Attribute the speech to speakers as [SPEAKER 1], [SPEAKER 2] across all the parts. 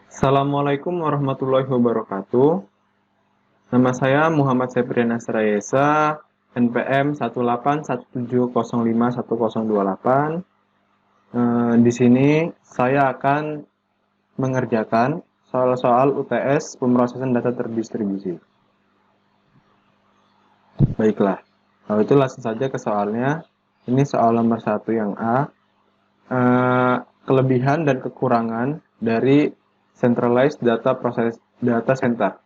[SPEAKER 1] Assalamualaikum warahmatullahi wabarakatuh. Nama saya Muhammad Septrian Asrayesa, NPM 18170511028. Di sini saya akan mengerjakan soal-soal UTS pemrosesan data terdistribusi. Baiklah, kalau itu langsung saja ke soalnya. Ini soal nomor 1 yang A. Kelebihan dan kekurangan dari centralized data center.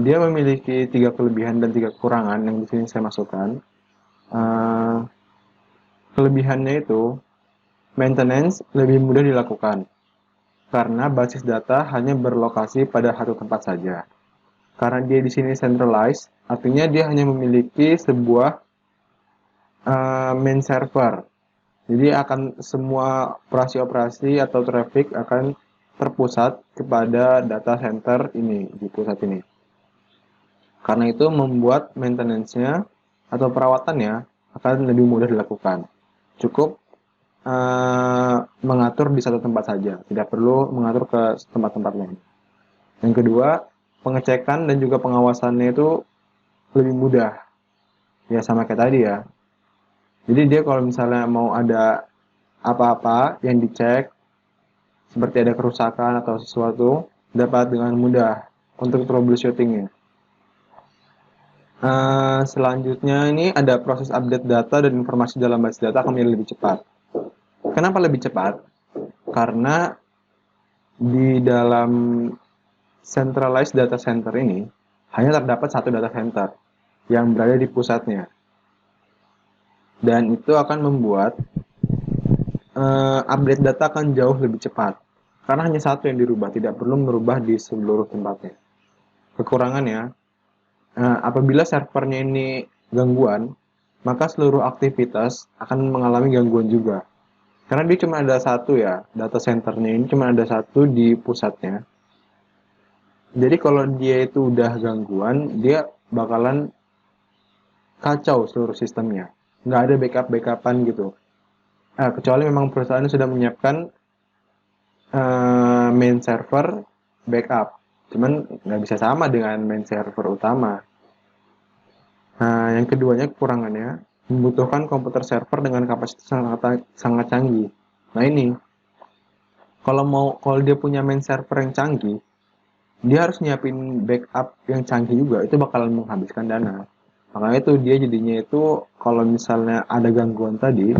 [SPEAKER 1] Dia memiliki 3 kelebihan dan 3 kekurangan yang di sini saya masukkan. Kelebihannya itu maintenance lebih mudah dilakukan karena basis data hanya berlokasi pada satu tempat saja. Karena dia di sini centralized, artinya dia hanya memiliki sebuah main server. Jadi akan semua operasi-operasi atau traffic akan terpusat kepada data center ini di pusat ini. Karena itu membuat maintenance-nya atau perawatannya akan lebih mudah dilakukan. Cukup mengatur di satu tempat saja, tidak perlu mengatur ke tempat-tempat lain. Yang kedua, pengecekan dan juga pengawasannya itu lebih mudah. Ya sama kayak tadi ya. Jadi dia kalau misalnya mau ada apa-apa yang dicek, seperti ada kerusakan atau sesuatu, dapat dengan mudah untuk troubleshooting-nya. Selanjutnya ini ada proses update data dan informasi dalam basis data akan menjadi lebih cepat. Kenapa lebih cepat? Karena di dalam centralized data center ini hanya terdapat satu data center yang berada di pusatnya. Dan itu akan membuat update data akan jauh lebih cepat. Karena hanya satu yang dirubah, tidak perlu merubah di seluruh tempatnya. Kekurangannya, apabila servernya ini gangguan, maka seluruh aktivitas akan mengalami gangguan juga. Karena dia cuma ada satu ya, data centernya ini cuma ada satu di pusatnya. Jadi kalau dia itu udah gangguan, dia bakalan kacau seluruh sistemnya. Nggak ada backup-backupan gitu. Kecuali memang perusahaan sudah menyiapkan main server backup. Cuman nggak bisa sama dengan main server utama. Nah, yang keduanya kekurangannya membutuhkan komputer server dengan kapasitas sangat canggih. Nah ini, kalau dia punya main server yang canggih, dia harus nyiapin backup yang canggih juga. Itu bakalan menghabiskan dana. Makanya itu dia jadinya itu kalau misalnya ada gangguan tadi,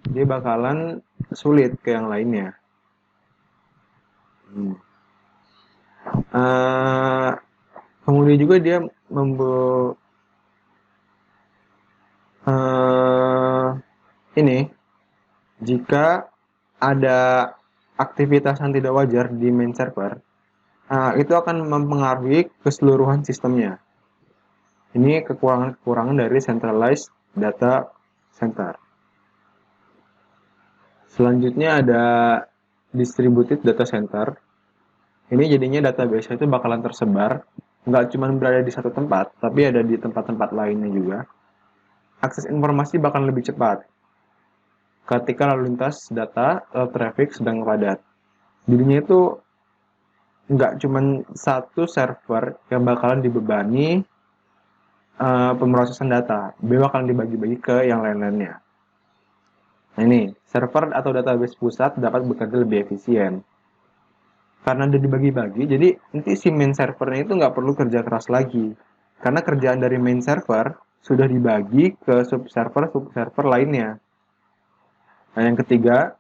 [SPEAKER 1] dia bakalan sulit ke yang lainnya. Hmm. Uh, Kemudian juga dia uh, ini jika ada aktivitas yang tidak wajar di main server, itu akan mempengaruhi keseluruhan sistemnya. Ini kekurangan-kekurangan dari centralized data center. Selanjutnya ada distributed data center. Ini jadinya database itu bakalan tersebar, nggak cuma berada di satu tempat, tapi ada di tempat-tempat lainnya juga. Akses informasi bakal lebih cepat ketika lalu lintas data atau traffic sedang padat. Jadinya itu nggak cuma satu server yang bakalan dibebani pemrosesan data, dia bakalan dibagi-bagi ke yang lain-lainnya. Nah ini, server atau database pusat dapat bekerja lebih efisien. Karena udah dibagi-bagi, jadi nanti si main servernya itu nggak perlu kerja keras lagi. Karena kerjaan dari main server sudah dibagi ke subserver lainnya. Nah yang ketiga,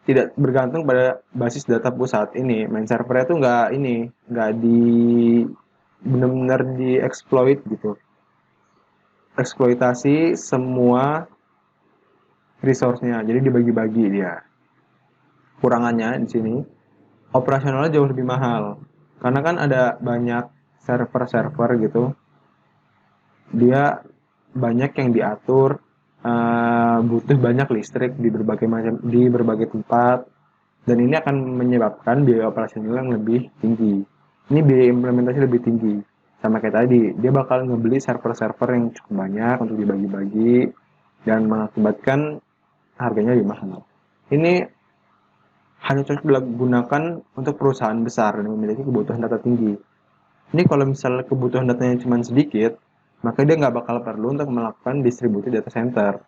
[SPEAKER 1] tidak bergantung pada basis data pusat ini. Main servernya itu nggak benar-benar dieksploit gitu. Eksploitasi semua resource-nya, jadi dibagi-bagi dia. Kurangannya di sini, operasionalnya jauh lebih mahal. Karena kan ada banyak server-server gitu, dia banyak yang diatur, butuh banyak listrik di berbagai tempat, dan ini akan menyebabkan biaya operasional yang lebih tinggi. Ini biaya implementasi lebih tinggi. Sama kayak tadi, dia bakal ngebeli server-server yang cukup banyak untuk dibagi-bagi dan mengakibatkan harganya lebih mahal. Ini hanya cocok digunakan untuk perusahaan besar yang memiliki kebutuhan data tinggi. Ini kalau misalnya kebutuhan datanya cuma sedikit, maka dia nggak bakal perlu untuk melakukan distributed data center.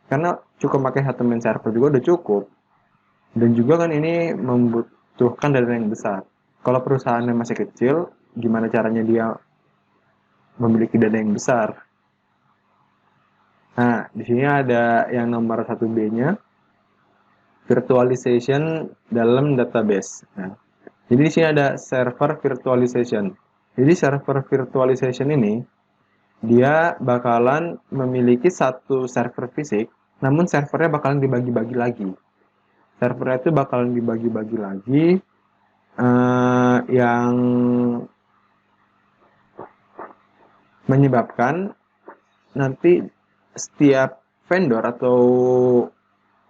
[SPEAKER 1] Karena cukup pakai satu main server juga udah cukup. Dan juga kan ini membutuhkan data yang besar. Kalau perusahaannya masih kecil, gimana caranya dia memiliki data yang besar? Nah, di sini ada yang nomor 1B-nya, virtualization dalam database. Nah, jadi di sini ada server virtualization. Jadi server virtualization ini dia bakalan memiliki satu server fisik, namun servernya bakalan dibagi-bagi lagi. Servernya itu bakalan dibagi-bagi lagi, yang menyebabkan nanti setiap vendor atau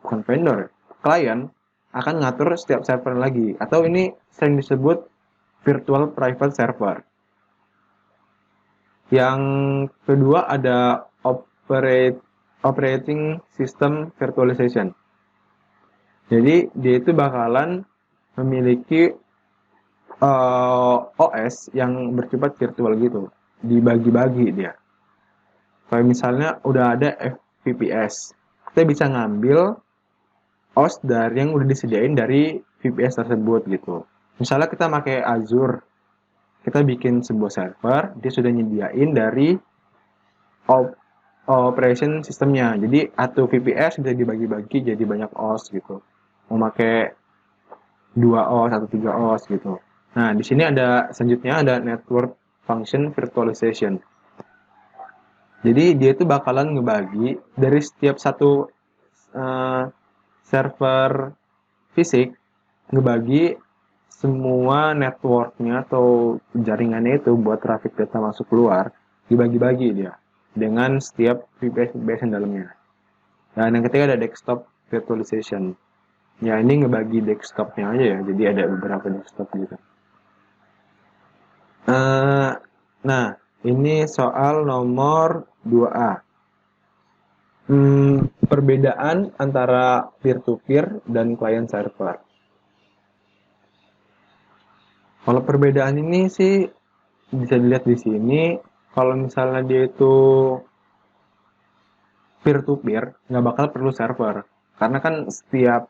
[SPEAKER 1] bukan vendor, klien akan ngatur setiap server lagi, atau ini sering disebut virtual private server. Yang kedua ada operating system virtualization. Jadi dia itu bakalan memiliki OS yang bersifat virtual gitu, dibagi-bagi dia. Kayak misalnya udah ada VPS, kita bisa ngambil OS dari yang udah disediain dari VPS tersebut gitu. Misalnya kita pakai Azure, kita bikin sebuah server, dia sudah nyediain dari operation sistemnya. Jadi satu VPS bisa dibagi-bagi jadi banyak OS gitu. Mau pakai 2 OS atau 3 OS gitu. Nah, di sini ada selanjutnya ada network function virtualization. Jadi dia itu bakalan ngebagi dari setiap satu server fisik, ngebagi semua networknya atau jaringannya itu buat traffic data masuk keluar, dibagi-bagi dia dengan setiap VPS yang dalamnya. Dan yang ketiga ada desktop virtualization. Ya ini ngebagi desktopnya aja ya, jadi ada beberapa desktop gitu. Nah, ini soal nomor 2A. Perbedaan antara peer-to-peer dan client server. Kalau perbedaan ini sih bisa dilihat di sini. Kalau misalnya dia itu peer-to-peer, nggak bakal perlu server. Karena kan setiap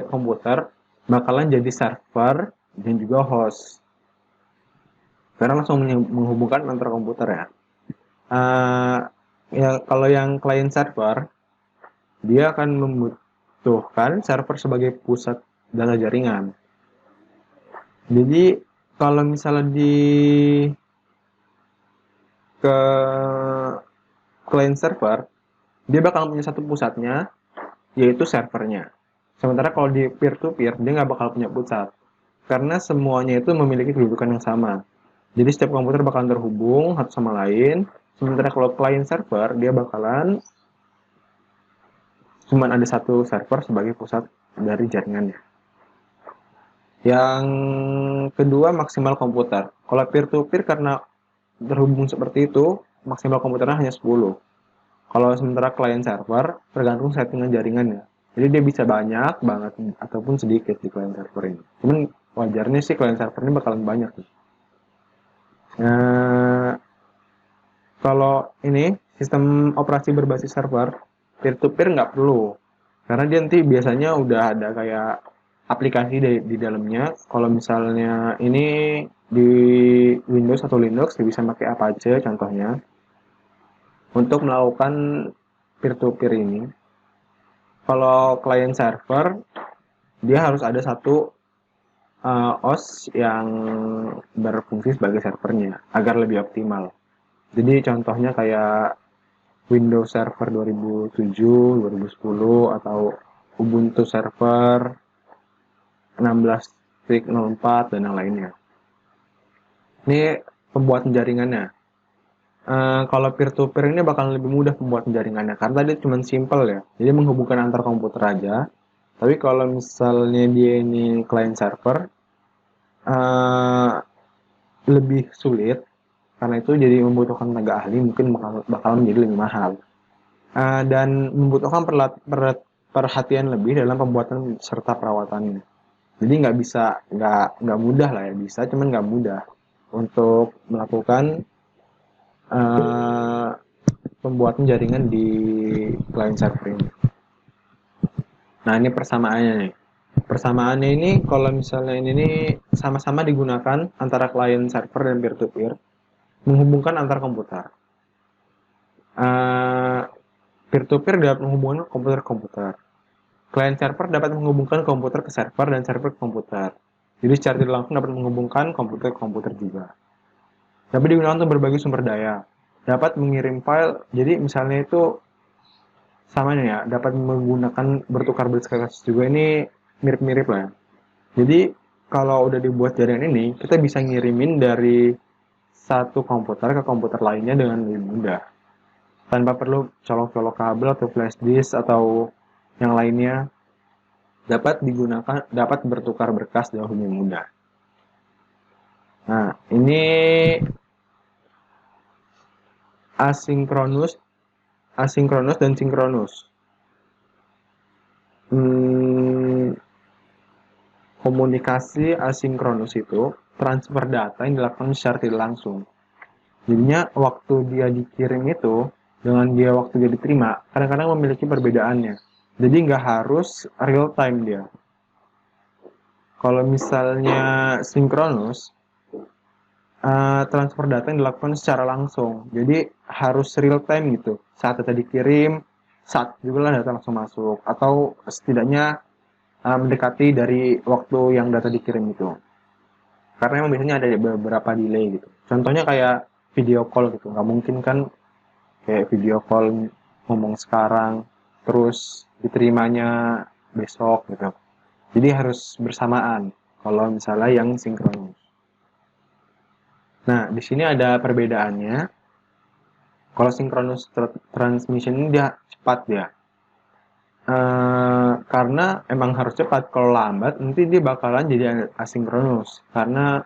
[SPEAKER 1] komputer bakalan jadi server dan juga host. Karena langsung menghubungkan antara komputer ya. Ya kalau yang client server, dia akan membutuhkan server sebagai pusat data jaringan. Jadi kalau misalnya ke client server, dia bakal punya satu pusatnya, yaitu servernya. Sementara kalau di peer-to-peer, dia nggak bakal punya pusat. Karena semuanya itu memiliki kedudukan yang sama. Jadi setiap komputer bakalan terhubung satu sama lain. Sementara kalau client server, dia bakalan cuma ada satu server sebagai pusat dari jaringannya. Yang kedua, maksimal komputer. Kalau peer-to-peer karena terhubung seperti itu, maksimal komputernya hanya 10. Kalau sementara client server, tergantung settingan jaringannya. Jadi dia bisa banyak banget ataupun sedikit di client server ini. Cuman wajarnya sih client server ini bakalan banyak. Nah, kalau ini sistem operasi berbasis server, peer-to-peer nggak perlu. Karena dia nanti biasanya udah ada kayak aplikasi di dalamnya. Kalau misalnya ini di Windows atau Linux, dia bisa pakai Apache contohnya. Untuk melakukan peer-to-peer ini. Kalau client server, dia harus ada satu OS yang berfungsi sebagai servernya agar lebih optimal. Jadi contohnya kayak Windows Server 2007, 2010 atau Ubuntu Server 16.04 dan yang lainnya. Ini pembuatan jaringannya. Kalau peer-to-peer ini bakal lebih mudah pembuatan jaringannya karena dia cuma simple ya. Jadi menghubungkan antar komputer aja. Tapi kalau misalnya dia ini client server, lebih sulit karena itu jadi membutuhkan tenaga ahli, mungkin bakal menjadi lebih mahal. Dan membutuhkan perhatian lebih dalam pembuatan serta perawatannya. Jadi nggak mudah lah ya, bisa cuman nggak mudah untuk melakukan uh, pembuatan jaringan di client server ini. Nah, ini persamaannya nih. Persamaannya ini kalau misalnya ini nih sama-sama digunakan antara client server dan peer-to-peer, menghubungkan antar komputer. Uh, Peer-to-peer dapat menghubungkan komputer ke komputer. Client server dapat menghubungkan komputer ke server dan server ke komputer. Jadi secara tidak langsung dapat menghubungkan komputer ke komputer juga. Dapat digunakan untuk berbagi sumber daya. Dapat mengirim file. Jadi misalnya itu sama nih ya, dapat menggunakan bertukar berkas juga, ini mirip-mirip lah ya. Jadi kalau udah dibuat jaringan ini, kita bisa ngirimin dari satu komputer ke komputer lainnya dengan lebih mudah. Tanpa perlu colok-colok kabel atau flash disk atau yang lainnya, dapat bertukar berkas jauh lebih mudah. Nah, ini asinkronus, dan sinkronus. Komunikasi asinkronus itu transfer data yang dilakukan secara tidak langsung. Jadinya waktu dia dikirim itu dengan dia waktu dia diterima kadang-kadang memiliki perbedaannya. Jadi nggak harus real time dia. Kalau misalnya sinkronus, transfer data yang dilakukan secara langsung. Jadi harus real time gitu. Saat data dikirim, saat juga lah data langsung masuk. Atau setidaknya mendekati dari waktu yang data dikirim itu. Karena emang biasanya ada beberapa delay gitu. Contohnya kayak video call gitu. Nggak mungkin kan kayak video call ngomong sekarang, terus diterimanya besok gitu. Jadi harus bersamaan kalau misalnya yang sinkronus. Nah, di sini ada perbedaannya. Kalau synchronous transmission ini dia cepat dia. Karena emang harus cepat. Kalau lambat nanti dia bakalan jadi asinkronus. Karena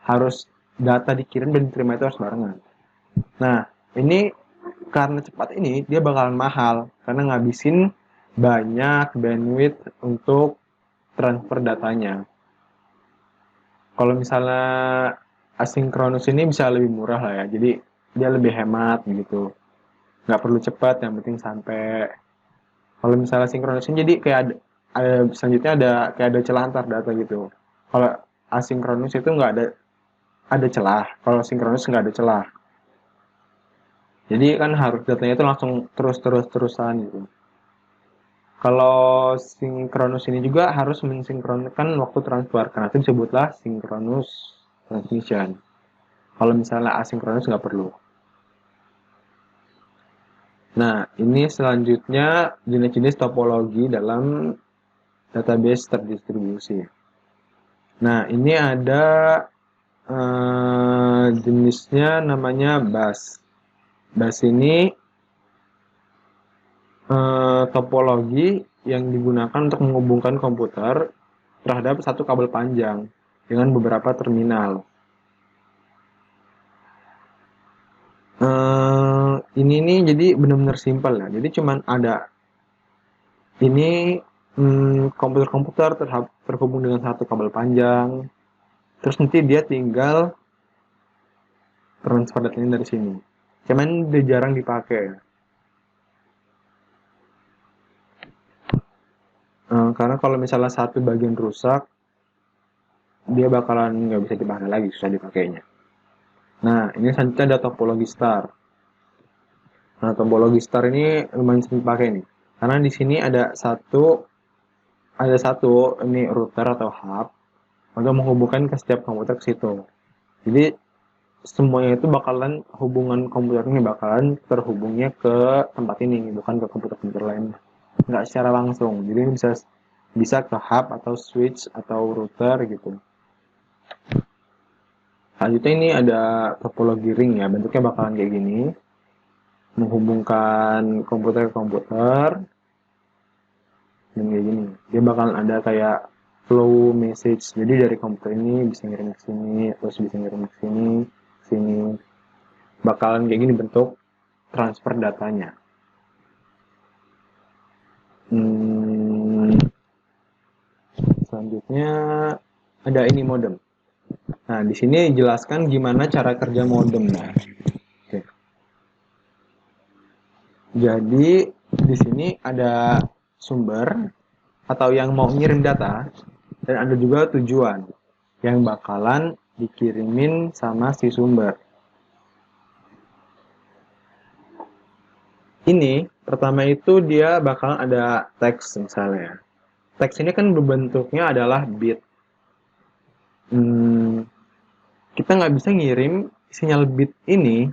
[SPEAKER 1] harus data dikirim dan diterima itu harus barengan. Nah, ini karena cepat ini dia bakalan mahal. Karena ngabisin banyak bandwidth untuk transfer datanya. Kalau misalnya asinkronus ini bisa lebih murah lah ya. Jadi dia lebih hemat gitu. Nggak perlu cepat, yang penting sampai. Kalau misalnya sinkronus ini jadi kayak selanjutnya ada kayak ada celah antar data gitu. Kalau asinkronus itu nggak ada celah. Kalau sinkronus nggak ada celah. Jadi kan harus datanya itu langsung terusan gitu. Kalau sinkronus ini juga harus mensinkronkan waktu transfer, karena itu disebutlah sinkronus transmission. Kalau misalnya asinkronus nggak perlu. Nah, ini selanjutnya jenis-jenis topologi dalam database terdistribusi. Nah, ini ada jenisnya namanya bus. Bus ini topologi yang digunakan untuk menghubungkan komputer terhadap satu kabel panjang dengan beberapa terminal. Ini nih jadi benar-benar simpel ya. Jadi cuman ada ini komputer-komputer terhubung dengan satu kabel panjang. Terus nanti dia tinggal transfer datanya dari sini. Cuman dia jarang dipakai. Karena kalau misalnya satu bagian rusak, dia bakalan nggak bisa dipakai lagi, susah dipakainya. Nah, ini selanjutnya ada topologi star. Nah, topologi star ini lumayan sering dipakai nih. Karena di sini ada satu ini router atau hub untuk menghubungkan ke setiap komputer ke situ. Jadi semuanya itu bakalan hubungan komputer ini bakalan terhubungnya ke tempat ini, bukan ke komputer-komputer lain. Nggak secara langsung. Jadi ini bisa ke hub atau switch atau router gitu. Selanjutnya ini ada topologi ring ya, bentuknya bakalan kayak gini. Menghubungkan komputer ke komputer. Dan kayak gini. Dia bakalan ada kayak flow message. Jadi dari komputer ini bisa ngirim ke sini, terus bisa ngirim ke sini, sini. Bakalan kayak gini bentuk transfer datanya. Hmm, selanjutnya ada ini modem. Nah, di sini jelaskan gimana cara kerja modem. Nah, oke. Jadi di sini ada sumber atau yang mau ngirim data dan ada juga tujuan yang bakalan dikirimin sama si sumber. Ini pertama itu dia bakalan ada teks misalnya. Teks ini kan bentuknya adalah bit. Hmm, kita nggak bisa ngirim sinyal bit ini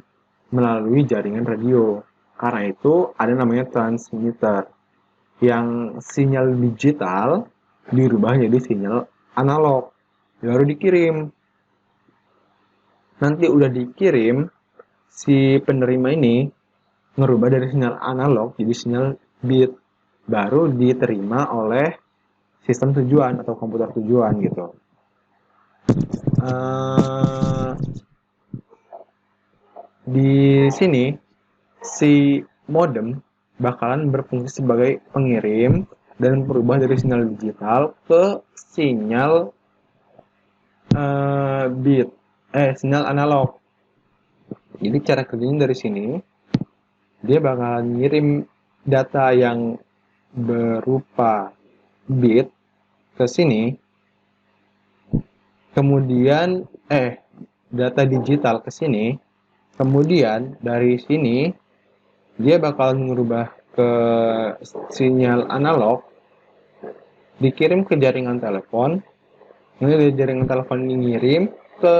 [SPEAKER 1] melalui jaringan radio. Karena itu ada namanya transmitter. Yang sinyal digital dirubah jadi sinyal analog. Baru dikirim. Nanti udah dikirim, si penerima ini ngerubah dari sinyal analog jadi sinyal bit. Baru diterima oleh sistem tujuan atau komputer tujuan gitu. Uh, di sini si modem bakalan berfungsi sebagai pengirim dan berubah dari sinyal digital ke sinyal bit, sinyal analog. Jadi cara kerjanya dari sini, dia bakalan ngirim data yang berupa bit ke sini, kemudian data digital ke sini, kemudian dari sini dia bakalan merubah ke sinyal analog, dikirim ke jaringan telepon, ini dari jaringan telepon ini ngirim ke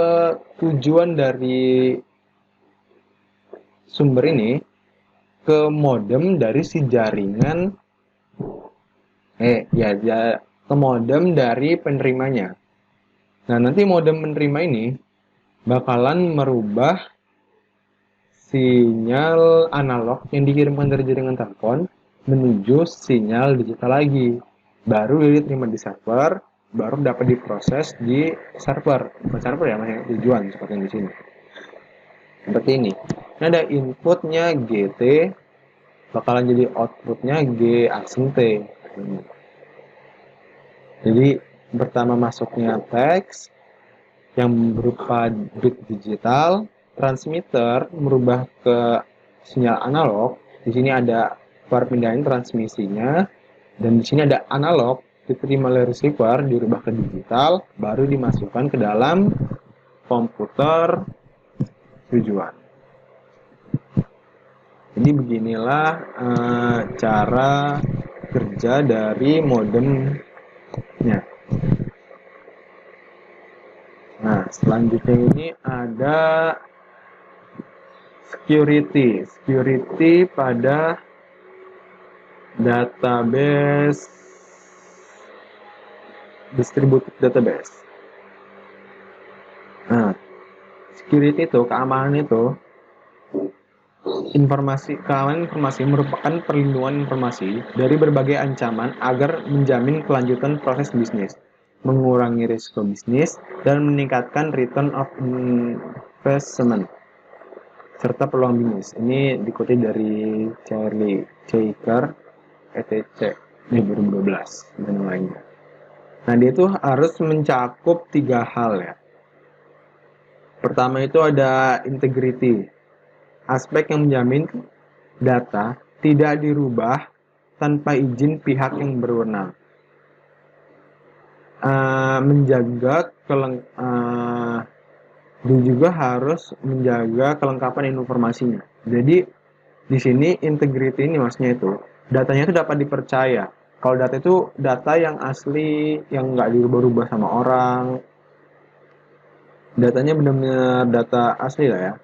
[SPEAKER 1] tujuan dari sumber ini ke modem dari si jaringan ke modem dari penerimanya. Nah, nanti modem penerima ini bakalan merubah sinyal analog yang dikirimkan dari jaringan telepon menuju sinyal digital lagi. Baru diterima di server, baru dapat diproses di server. Bukan server ya, namanya tujuan seperti di sini. Seperti ini. Ini ada inputnya GT, bakalan jadi outputnya G asing T. Jadi pertama masuknya teks yang berupa bit digital, transmitter merubah ke sinyal analog. Di sini ada perpindahan transmisinya, dan di sini ada analog diterima oleh receiver, dirubah ke digital, baru dimasukkan ke dalam komputer tujuan. Jadi beginilah cara kerja dari modemnya. Nah, selanjutnya ini ada security pada database, distributed database. Nah, security itu, keamanan itu, keamanan informasi merupakan perlindungan informasi dari berbagai ancaman agar menjamin kelanjutan proses bisnis, mengurangi risiko bisnis, dan meningkatkan return of investment serta peluang bisnis. Ini dikutip dari Charlie Chaker, ETC 2012 dan lainnya. Nah, dia itu harus mencakup 3 hal ya. Pertama itu ada integrity, aspek yang menjamin data tidak dirubah tanpa izin pihak yang berwenang. Dia juga harus menjaga kelengkapan informasinya. Jadi di sini integrity ini maksudnya itu datanya itu dapat dipercaya. Kalau data itu data yang asli, yang nggak dirubah-rubah sama orang, datanya benar-benar data asli lah ya.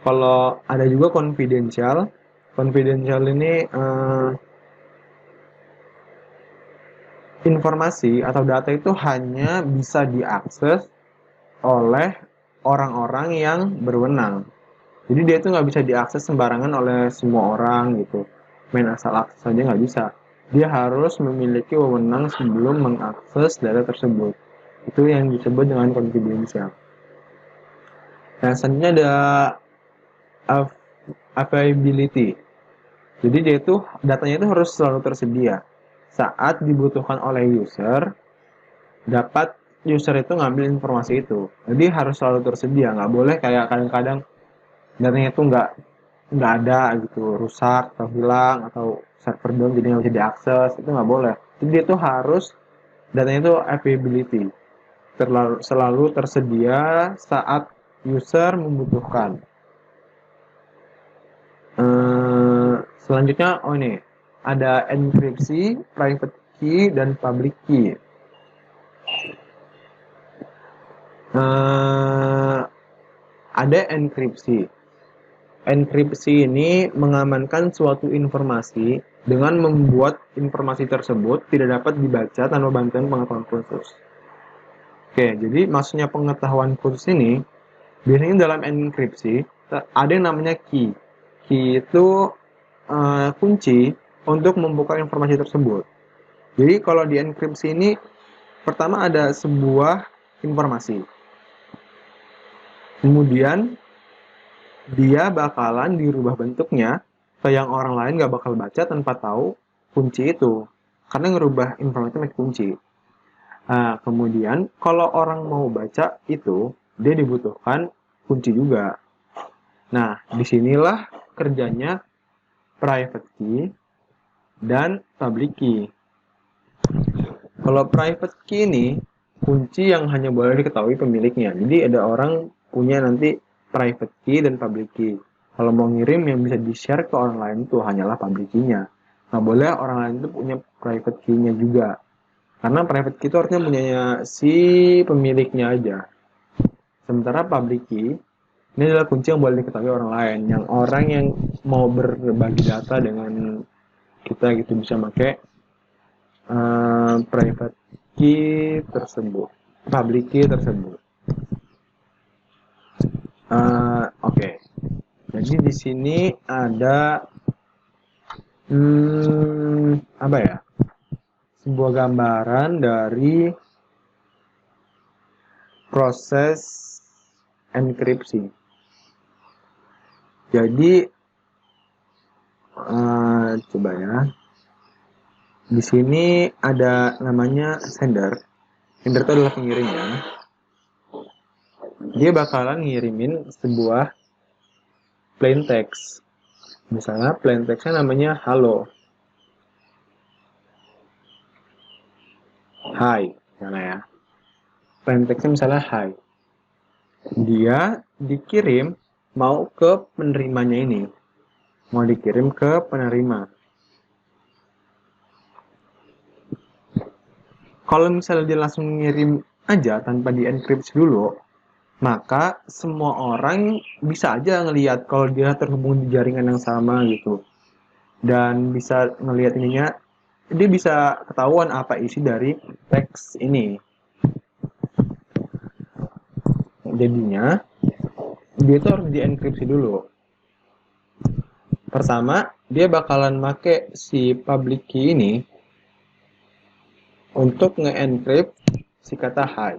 [SPEAKER 1] Kalau ada juga confidential ini informasi atau data itu hanya bisa diakses oleh orang-orang yang berwenang. Jadi dia itu nggak bisa diakses sembarangan oleh semua orang gitu. Main asal akses saja nggak bisa. Dia harus memiliki wewenang sebelum mengakses data tersebut. Itu yang disebut dengan confidential. Nah, selanjutnya ada availability. Jadi dia itu datanya itu harus selalu tersedia. Saat dibutuhkan oleh user, dapat user itu ngambil informasi itu. Jadi harus selalu tersedia, nggak boleh kayak kadang-kadang datanya itu nggak ada gitu, rusak atau hilang atau server down jadi nggak bisa diakses, itu nggak boleh. Jadi itu harus datanya itu availability, selalu tersedia saat user membutuhkan. Selanjutnya, oh ini ada enkripsi, private key, dan public key. Ada enkripsi. Enkripsi ini mengamankan suatu informasi dengan membuat informasi tersebut tidak dapat dibaca tanpa bantuan pengetahuan khusus. Oke, jadi maksudnya pengetahuan khusus ini biasanya dalam enkripsi ada yang namanya key. Key itu kunci untuk membuka informasi tersebut. Jadi kalau di enkripsi ini pertama ada sebuah informasi. Kemudian dia bakalan dirubah bentuknya ke yang orang lain gak bakal baca tanpa tahu kunci itu. Karena ngerubah informasi pakai kunci. Nah, kemudian kalau orang mau baca itu, dia dibutuhkan kunci juga. Nah, disinilah kerjanya private key dan public key. Kalau private key ini kunci yang hanya boleh diketahui pemiliknya. Jadi ada orang punya nanti private key dan public key. Kalau mau ngirim yang bisa di-share ke orang lain itu hanyalah public key-nya. Nggak boleh orang lain itu punya private key-nya juga. Karena private key itu artinya punya si pemiliknya aja. Sementara public key ini adalah kunci yang boleh diketahui orang lain. Yang orang yang mau berbagi data dengan kita gitu bisa pakai private key tersebut, public key tersebut. Oke. Jadi di sini ada apa ya? Sebuah gambaran dari proses enkripsi. Jadi coba ya. Di sini ada namanya sender. Sender itu adalah pengirimnya. Dia bakalan ngirimin sebuah plain text. Misalnya plain text-nya namanya halo. Hai, misalnya ya. Plain text-nya misalnya hai. Dia dikirim mau ke penerimanya ini. Mau dikirim ke penerima. Kalau misalnya dia langsung ngirim aja tanpa di-enkripsi dulu, maka semua orang bisa aja ngelihat kalau dia terhubung di jaringan yang sama gitu. Dan bisa ngelihat ininya, dia bisa ketahuan apa isi dari teks ini. Jadinya, dia itu harus di-enkripsi dulu. Pertama, dia bakalan make si public key ini untuk nge-encrypt si kata hi.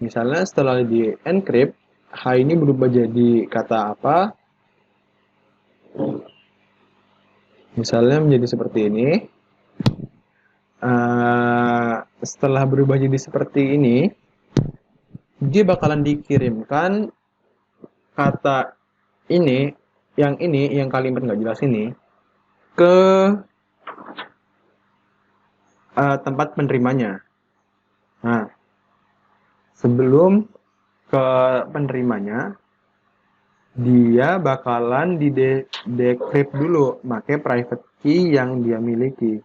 [SPEAKER 1] Misalnya setelah di-encrypt, hi ini berubah jadi kata apa? Misalnya menjadi seperti ini. Setelah berubah jadi seperti ini, dia bakalan dikirimkan kata ini yang kalimat nggak jelas ini, ke tempat penerimanya. Nah, sebelum ke penerimanya, dia bakalan di-decrypt dulu, pakai private key yang dia miliki.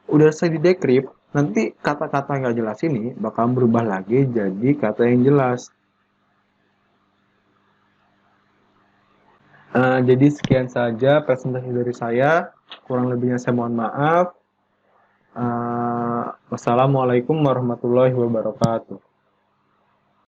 [SPEAKER 1] Udah selesai di-decrypt, nanti kata-kata nggak jelas ini bakal berubah lagi jadi kata yang jelas. Jadi sekian saja presentasi dari saya. Kurang lebihnya saya mohon maaf. Wassalamualaikum warahmatullahi wabarakatuh.